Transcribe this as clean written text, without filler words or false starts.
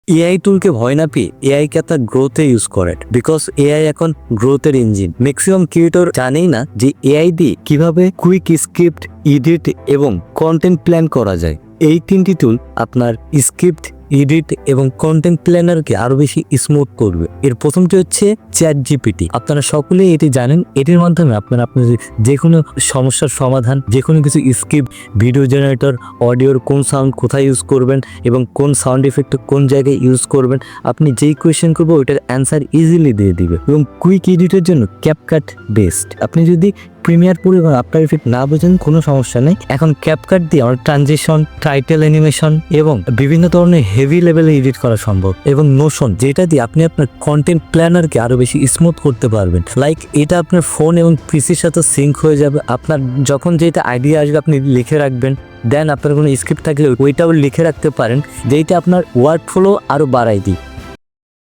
AI টুলকে ভয় না পেয়ে এআই কে তার গ্রোথে ইউজ করেন, বিকজ এআই এখন গ্রোথের ইঞ্জিন। ম্যাক্সিমাম ক্রিয়েটর জানেই না যে এআই দিয়ে কিভাবে কুইক স্ক্রিপ্ট, এডিট এবং কন্টেন্ট প্ল্যান করা যায়। এই তিনটি টুল আপনার স্ক্রিপ্ট, এডিট এবং কন্টেন্ট প্ল্যানারকে আরো বেশি স্মুথ করবে। এর প্রথমটি হচ্ছে চ্যাটজিপিটি। আপনারা সকলেই এটি জানেন। এটির মাধ্যমে আপনারা যে কোনো সমস্যার সমাধান, যে কোনো কিছু স্ক্রিপ্ট, ভিডিও জেনারেটর, অডিওর কোন সাউন্ড কোথায় ইউজ করবেন এবং কোন সাউন্ড ইফেক্ট কোন জায়গায় ইউজ করবেন, আপনি যেই কোয়েশ্চেন করবো ওইটার অ্যান্সার ইজিলি দিয়ে দিবে। এবং কুইক এডিটের জন্য ক্যাপকাট বেস্ট। আপনি যদি প্রিমিয়ার প্রো এবং আফটার ইফেক্ট না বোঝেন কোনো সমস্যা নেই, এখন ক্যাপকাট দিয়ে আমার ট্রানজিশন, টাইটেল অ্যানিমেশন এবং বিভিন্ন ধরনের হেভি লেভেলে এডিট করা সম্ভব। এবং নোশন, যেটা দিয়ে আপনি আপনার কন্টেন্ট প্ল্যানারকে আরো বেশি স্মুথ করতে পারবেন। লাইক এটা আপনার ফোন এবং পিসির সাথে সিঙ্ক হয়ে যাবে। আপনার যখন যেটা আইডিয়া আসবে আপনি লিখে রাখবেন, দেন আপনার কোনো স্ক্রিপ্ট থাকলে ওইটাও লিখে রাখতে পারেন, যেইটা আপনার ওয়ার্ক ফ্লো আরো বাড়াই দিই।